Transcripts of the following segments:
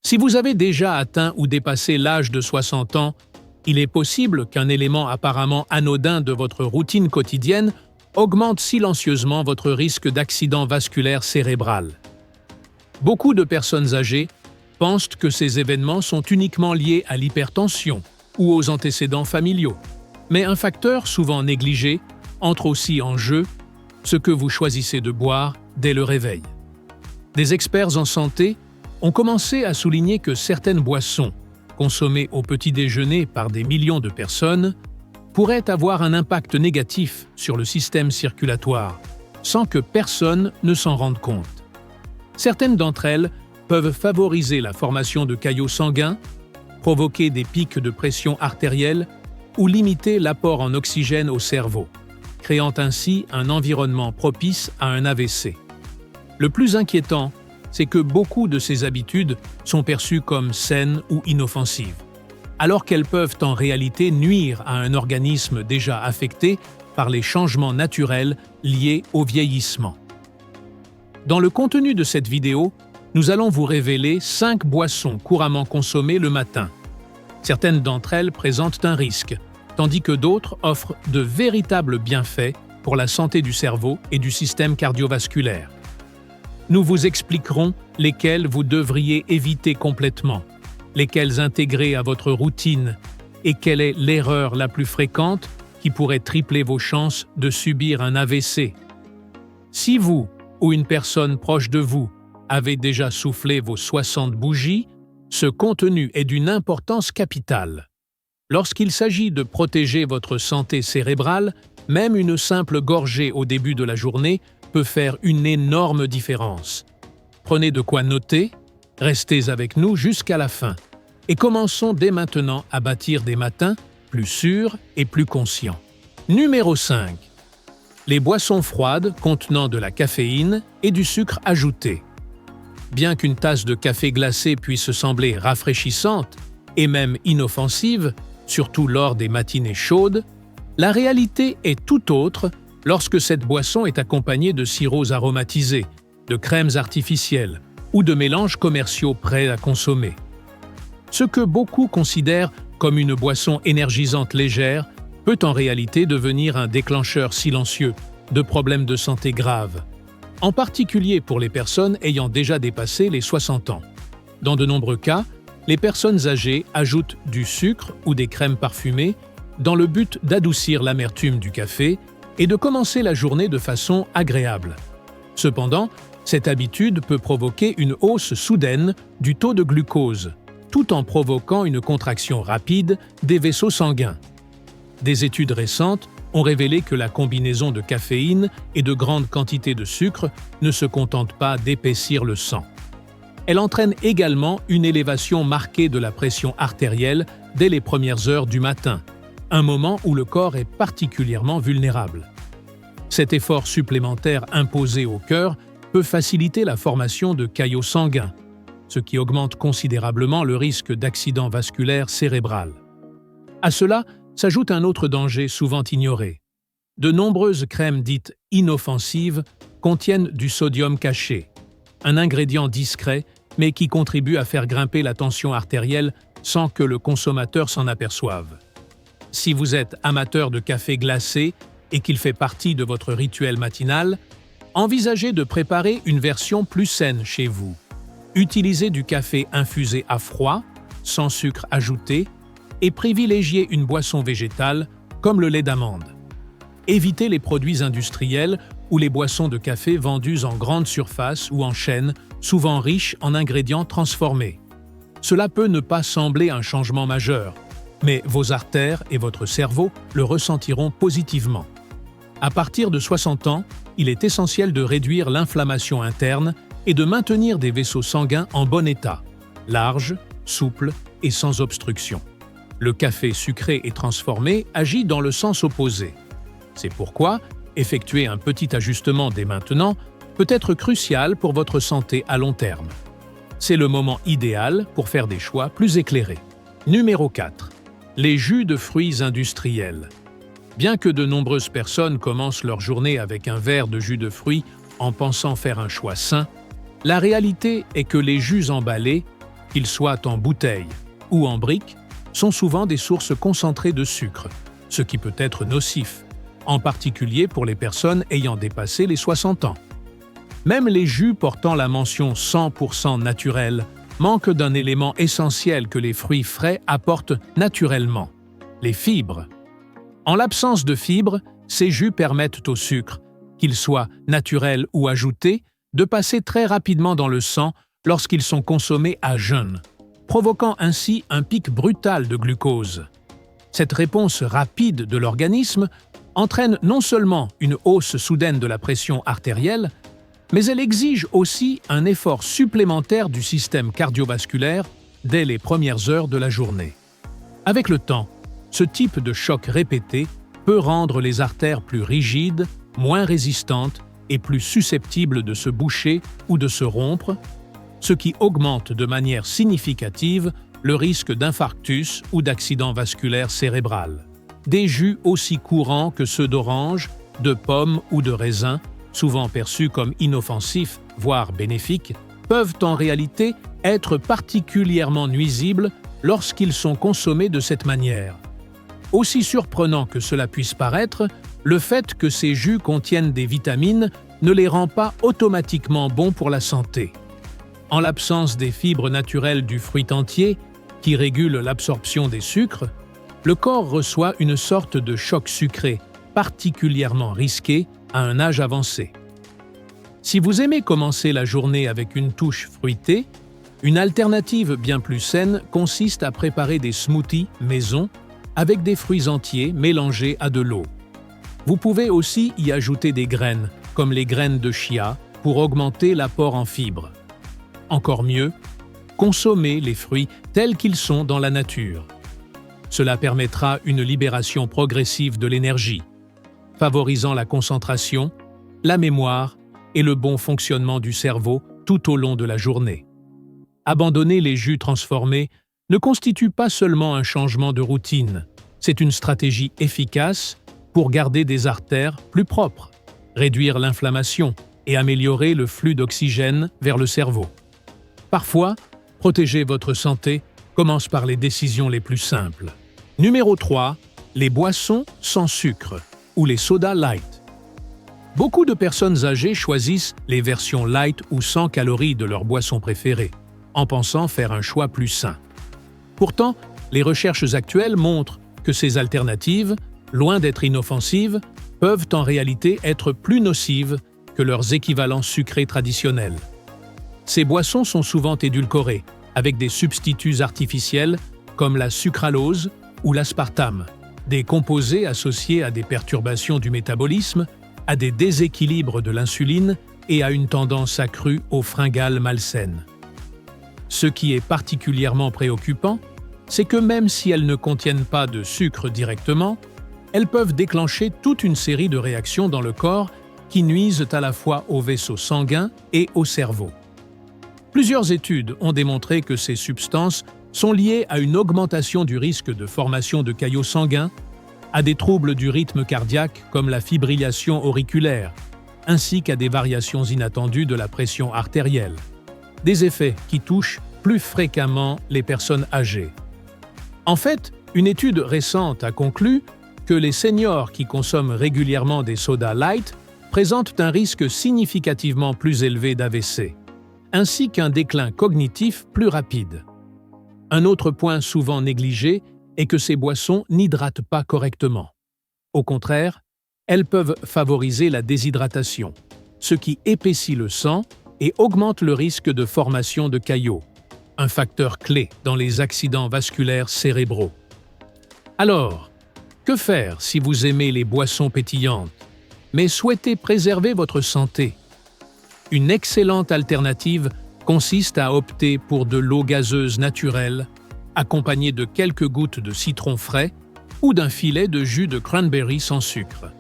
Si vous avez déjà atteint ou dépassé l'âge de 60 ans, il est possible qu'un élément apparemment anodin de votre routine quotidienne augmente silencieusement votre risque d'accident vasculaire cérébral. Beaucoup de personnes âgées pensent que ces événements sont uniquement liés à l'hypertension ou aux antécédents familiaux, mais un facteur souvent négligé entre aussi en jeu, ce que vous choisissez de boire dès le réveil. Des experts en santé ont commencé à souligner que certaines boissons, consommées au petit déjeuner par des millions de personnes, pourraient avoir un impact négatif sur le système circulatoire, sans que personne ne s'en rende compte. Certaines d'entre elles peuvent favoriser la formation de caillots sanguins, provoquer des pics de pression artérielle ou limiter l'apport en oxygène au cerveau, créant ainsi un environnement propice à un AVC. Le plus inquiétant, c'est que beaucoup de ces habitudes sont perçues comme saines ou inoffensives, alors qu'elles peuvent en réalité nuire à un organisme déjà affecté par les changements naturels liés au vieillissement. Dans le contenu de cette vidéo, nous allons vous révéler 5 boissons couramment consommées le matin. Certaines d'entre elles présentent un risque, tandis que d'autres offrent de véritables bienfaits pour la santé du cerveau et du système cardiovasculaire. Nous vous expliquerons lesquelles vous devriez éviter complètement, lesquelles intégrer à votre routine et quelle est l'erreur la plus fréquente qui pourrait tripler vos chances de subir un AVC. Si vous ou une personne proche de vous avez déjà soufflé vos 60 bougies, ce contenu est d'une importance capitale. Lorsqu'il s'agit de protéger votre santé cérébrale, même une simple gorgée au début de la journée peut faire une énorme différence. Prenez de quoi noter, restez avec nous jusqu'à la fin et commençons dès maintenant à bâtir des matins plus sûrs et plus conscients. Numéro 5. Les boissons froides contenant de la caféine et du sucre ajouté. Bien qu'une tasse de café glacé puisse sembler rafraîchissante et même inoffensive, surtout lors des matinées chaudes, la réalité est tout autre lorsque cette boisson est accompagnée de sirops aromatisés, de crèmes artificielles ou de mélanges commerciaux prêts à consommer. Ce que beaucoup considèrent comme une boisson énergisante légère peut en réalité devenir un déclencheur silencieux de problèmes de santé graves, en particulier pour les personnes ayant déjà dépassé les 60 ans. Dans de nombreux cas, les personnes âgées ajoutent du sucre ou des crèmes parfumées dans le but d'adoucir l'amertume du café et de commencer la journée de façon agréable. Cependant, cette habitude peut provoquer une hausse soudaine du taux de glucose, tout en provoquant une contraction rapide des vaisseaux sanguins. Des études récentes ont révélé que la combinaison de caféine et de grandes quantités de sucre ne se contente pas d'épaissir le sang. Elle entraîne également une élévation marquée de la pression artérielle dès les premières heures du matin, un moment où le corps est particulièrement vulnérable. Cet effort supplémentaire imposé au cœur peut faciliter la formation de caillots sanguins, ce qui augmente considérablement le risque d'accident vasculaire cérébral. À cela s'ajoute un autre danger souvent ignoré. De nombreuses crèmes dites inoffensives contiennent du sodium caché, un ingrédient discret mais qui contribue à faire grimper la tension artérielle sans que le consommateur s'en aperçoive. Si vous êtes amateur de café glacé et qu'il fait partie de votre rituel matinal, envisagez de préparer une version plus saine chez vous. Utilisez du café infusé à froid, sans sucre ajouté, et privilégiez une boisson végétale comme le lait d'amande. Évitez les produits industriels ou les boissons de café vendues en grande surface ou en chaîne, souvent riches en ingrédients transformés. Cela peut ne pas sembler un changement majeur, mais vos artères et votre cerveau le ressentiront positivement. À partir de 60 ans, il est essentiel de réduire l'inflammation interne et de maintenir des vaisseaux sanguins en bon état, larges, souples et sans obstruction. Le café sucré et transformé agit dans le sens opposé. C'est pourquoi effectuer un petit ajustement dès maintenant peut être crucial pour votre santé à long terme. C'est le moment idéal pour faire des choix plus éclairés. Numéro 4. Les jus de fruits industriels. Bien que de nombreuses personnes commencent leur journée avec un verre de jus de fruits en pensant faire un choix sain, la réalité est que les jus emballés, qu'ils soient en bouteille ou en briques, sont souvent des sources concentrées de sucre, ce qui peut être nocif, en particulier pour les personnes ayant dépassé les 60 ans. Même les jus portant la mention 100% naturel manquent d'un élément essentiel que les fruits frais apportent naturellement, les fibres. En l'absence de fibres, ces jus permettent au sucre, qu'il soit naturel ou ajouté, de passer très rapidement dans le sang lorsqu'ils sont consommés à jeun, provoquant ainsi un pic brutal de glucose. Cette réponse rapide de l'organisme entraîne non seulement une hausse soudaine de la pression artérielle, mais elle exige aussi un effort supplémentaire du système cardiovasculaire dès les premières heures de la journée. Avec le temps, ce type de choc répété peut rendre les artères plus rigides, moins résistantes et plus susceptibles de se boucher ou de se rompre, ce qui augmente de manière significative le risque d'infarctus ou d'accident vasculaire cérébral. Des jus aussi courants que ceux d'orange, de pomme ou de raisin, souvent perçus comme inoffensifs, voire bénéfiques, peuvent en réalité être particulièrement nuisibles lorsqu'ils sont consommés de cette manière. Aussi surprenant que cela puisse paraître, le fait que ces jus contiennent des vitamines ne les rend pas automatiquement bons pour la santé. En l'absence des fibres naturelles du fruit entier, qui régulent l'absorption des sucres, le corps reçoit une sorte de choc sucré, particulièrement risqué à un âge avancé. Si vous aimez commencer la journée avec une touche fruitée, une alternative bien plus saine consiste à préparer des smoothies maison avec des fruits entiers mélangés à de l'eau. Vous pouvez aussi y ajouter des graines, comme les graines de chia, pour augmenter l'apport en fibres. Encore mieux, consommez les fruits tels qu'ils sont dans la nature. Cela permettra une libération progressive de l'énergie, favorisant la concentration, la mémoire et le bon fonctionnement du cerveau tout au long de la journée. Abandonner les jus transformés ne constitue pas seulement un changement de routine, c'est une stratégie efficace pour garder des artères plus propres, réduire l'inflammation et améliorer le flux d'oxygène vers le cerveau. Parfois, protéger votre santé commence par les décisions les plus simples. Numéro 3. Les boissons sans sucre ou les sodas light. Beaucoup de personnes âgées choisissent les versions light ou sans calories de leurs boissons préférées, en pensant faire un choix plus sain. Pourtant, les recherches actuelles montrent que ces alternatives, loin d'être inoffensives, peuvent en réalité être plus nocives que leurs équivalents sucrés traditionnels. Ces boissons sont souvent édulcorées, avec des substituts artificiels comme la sucralose ou l'aspartame, des composés associés à des perturbations du métabolisme, à des déséquilibres de l'insuline et à une tendance accrue aux fringales malsaines. Ce qui est particulièrement préoccupant, c'est que même si elles ne contiennent pas de sucre directement, elles peuvent déclencher toute une série de réactions dans le corps qui nuisent à la fois aux vaisseaux sanguins et au cerveau. Plusieurs études ont démontré que ces substances sont liées à une augmentation du risque de formation de caillots sanguins, à des troubles du rythme cardiaque comme la fibrillation auriculaire, ainsi qu'à des variations inattendues de la pression artérielle. Des effets qui touchent plus fréquemment les personnes âgées. En fait, une étude récente a conclu que les seniors qui consomment régulièrement des sodas light présentent un risque significativement plus élevé d'AVC, ainsi qu'un déclin cognitif plus rapide. Un autre point souvent négligé est que ces boissons n'hydratent pas correctement. Au contraire, elles peuvent favoriser la déshydratation, ce qui épaissit le sang et augmente le risque de formation de caillots, un facteur clé dans les accidents vasculaires cérébraux. Alors, que faire si vous aimez les boissons pétillantes, mais souhaitez préserver votre santé? Une excellente alternative consiste à opter pour de l'eau gazeuse naturelle, accompagnée de quelques gouttes de citron frais ou d'un filet de jus de cranberry sans sucre.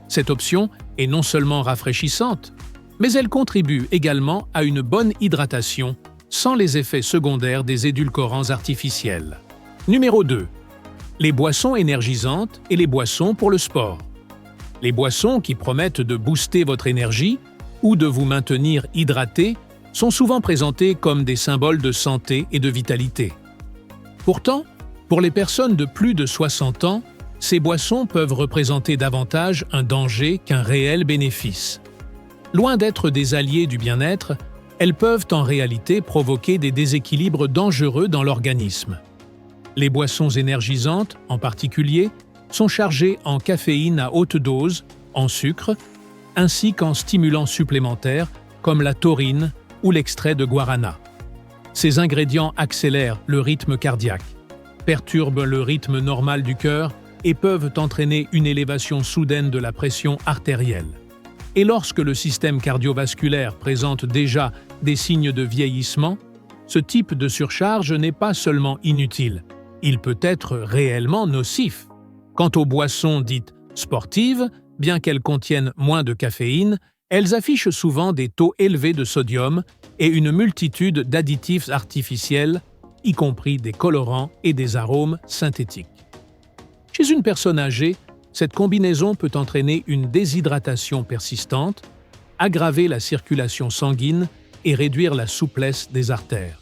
Cette option est non seulement rafraîchissante, mais elle contribue également à une bonne hydratation sans les effets secondaires des édulcorants artificiels. Numéro 2. Les boissons énergisantes et les boissons pour le sport. Les boissons qui promettent de booster votre énergie ou de vous maintenir hydraté sont souvent présentés comme des symboles de santé et de vitalité. Pourtant, pour les personnes de plus de 60 ans, ces boissons peuvent représenter davantage un danger qu'un réel bénéfice. Loin d'être des alliés du bien-être, elles peuvent en réalité provoquer des déséquilibres dangereux dans l'organisme. Les boissons énergisantes, en particulier, sont chargées en caféine à haute dose, en sucre, ainsi qu'en stimulants supplémentaires comme la taurine ou l'extrait de guarana. Ces ingrédients accélèrent le rythme cardiaque, perturbent le rythme normal du cœur et peuvent entraîner une élévation soudaine de la pression artérielle. Et lorsque le système cardiovasculaire présente déjà des signes de vieillissement, ce type de surcharge n'est pas seulement inutile, il peut être réellement nocif. Quant aux boissons dites sportives, bien qu'elles contiennent moins de caféine, elles affichent souvent des taux élevés de sodium et une multitude d'additifs artificiels, y compris des colorants et des arômes synthétiques. Chez une personne âgée, cette combinaison peut entraîner une déshydratation persistante, aggraver la circulation sanguine et réduire la souplesse des artères.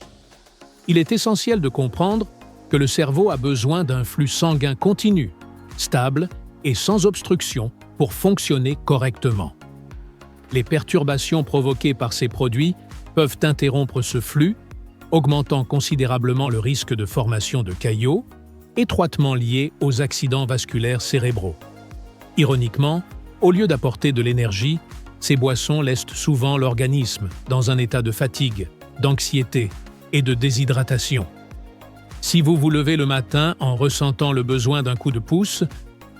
Il est essentiel de comprendre que le cerveau a besoin d'un flux sanguin continu, stable et sans obstruction pour fonctionner correctement. Les perturbations provoquées par ces produits peuvent interrompre ce flux, augmentant considérablement le risque de formation de caillots, étroitement liés aux accidents vasculaires cérébraux. Ironiquement, au lieu d'apporter de l'énergie, ces boissons laissent souvent l'organisme dans un état de fatigue, d'anxiété et de déshydratation. Si vous vous levez le matin en ressentant le besoin d'un coup de pouce,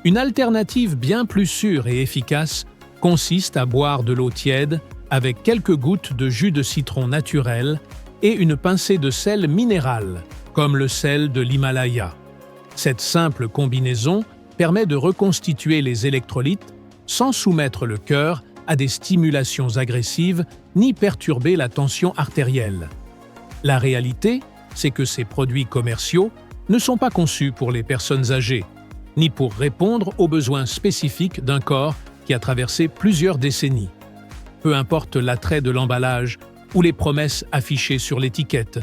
une alternative bien plus sûre et efficace consiste à boire de l'eau tiède avec quelques gouttes de jus de citron naturel et une pincée de sel minéral, comme le sel de l'Himalaya. Cette simple combinaison permet de reconstituer les électrolytes sans soumettre le cœur à des stimulations agressives ni perturber la tension artérielle. La réalité, c'est que ces produits commerciaux ne sont pas conçus pour les personnes âgées, ni pour répondre aux besoins spécifiques d'un corps qui a traversé plusieurs décennies. Peu importe l'attrait de l'emballage ou les promesses affichées sur l'étiquette,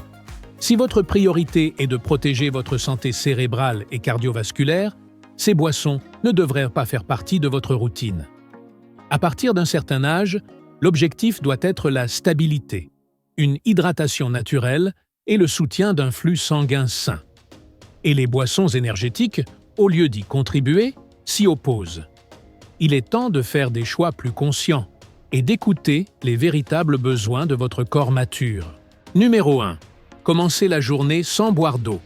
si votre priorité est de protéger votre santé cérébrale et cardiovasculaire, ces boissons ne devraient pas faire partie de votre routine. À partir d'un certain âge, l'objectif doit être la stabilité, une hydratation naturelle et le soutien d'un flux sanguin sain. Et les boissons énergétiques, au lieu d'y contribuer, s'y opposent. Il est temps de faire des choix plus conscients et d'écouter les véritables besoins de votre corps mature. Numéro 1. Commencez la journée sans boire d'eau.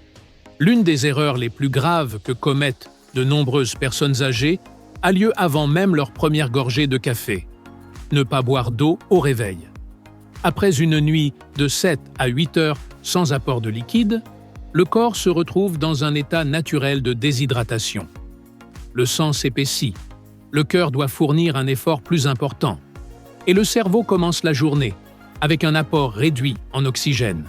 L'une des erreurs les plus graves que commettent de nombreuses personnes âgées a lieu avant même leur première gorgée de café. Ne pas boire d'eau au réveil. Après une nuit de 7 à 8 heures sans apport de liquide, le corps se retrouve dans un état naturel de déshydratation. Le sang s'épaissit, le cœur doit fournir un effort plus important, et le cerveau commence la journée avec un apport réduit en oxygène.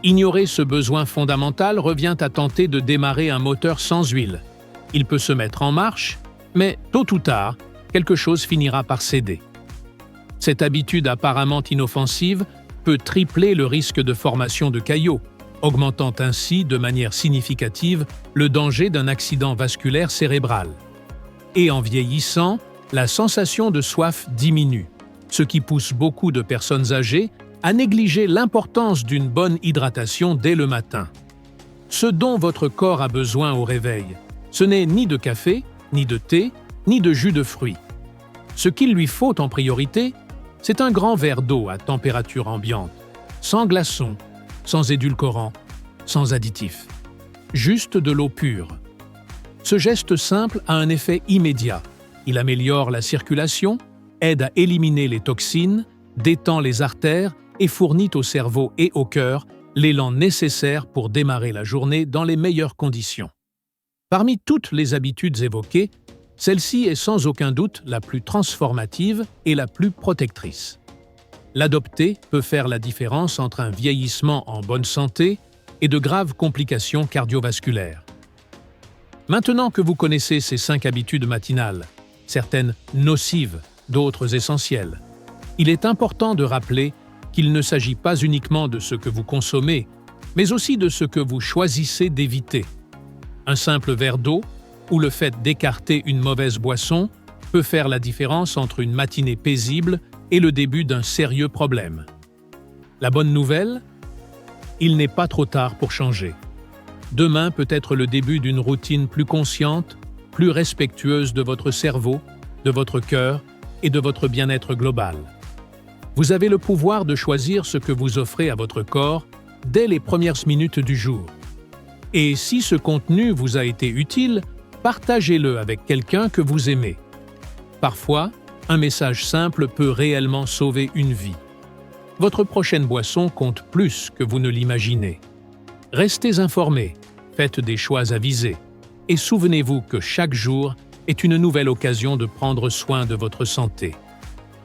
Ignorer ce besoin fondamental revient à tenter de démarrer un moteur sans huile. Il peut se mettre en marche, mais tôt ou tard, quelque chose finira par céder. Cette habitude apparemment inoffensive peut tripler le risque de formation de caillots, augmentant ainsi de manière significative le danger d'un accident vasculaire cérébral. Et en vieillissant, la sensation de soif diminue, ce qui pousse beaucoup de personnes âgées à négliger l'importance d'une bonne hydratation dès le matin. Ce dont votre corps a besoin au réveil, ce n'est ni de café, ni de thé, ni de jus de fruits. Ce qu'il lui faut en priorité, c'est un grand verre d'eau à température ambiante, sans glaçons, sans édulcorants, sans additifs. Juste de l'eau pure. Ce geste simple a un effet immédiat. Il améliore la circulation, aide à éliminer les toxines, détend les artères et fournit au cerveau et au cœur l'élan nécessaire pour démarrer la journée dans les meilleures conditions. Parmi toutes les habitudes évoquées, celle-ci est sans aucun doute la plus transformative et la plus protectrice. L'adopter peut faire la différence entre un vieillissement en bonne santé et de graves complications cardiovasculaires. Maintenant que vous connaissez ces 5 habitudes matinales, certaines nocives, d'autres essentielles, il est important de rappeler qu'il ne s'agit pas uniquement de ce que vous consommez, mais aussi de ce que vous choisissez d'éviter. Un simple verre d'eau ou le fait d'écarter une mauvaise boisson peut faire la différence entre une matinée paisible et le début d'un sérieux problème. La bonne nouvelle? Il n'est pas trop tard pour changer. Demain peut être le début d'une routine plus consciente, plus respectueuse de votre cerveau, de votre cœur et de votre bien-être global. Vous avez le pouvoir de choisir ce que vous offrez à votre corps dès les premières minutes du jour. Et si ce contenu vous a été utile, partagez-le avec quelqu'un que vous aimez. Parfois, un message simple peut réellement sauver une vie. Votre prochaine boisson compte plus que vous ne l'imaginez. Restez informés, faites des choix avisés, et souvenez-vous que chaque jour est une nouvelle occasion de prendre soin de votre santé.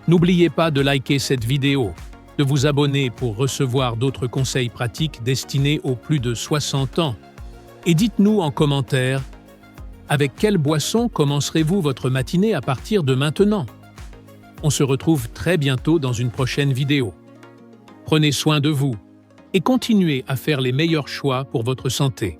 N'oubliez pas de liker cette vidéo, de vous abonner pour recevoir d'autres conseils pratiques destinés aux plus de 60 ans. Et dites-nous en commentaire, avec quelle boisson commencerez-vous votre matinée à partir de maintenant? On se retrouve très bientôt dans une prochaine vidéo. Prenez soin de vous et continuez à faire les meilleurs choix pour votre santé.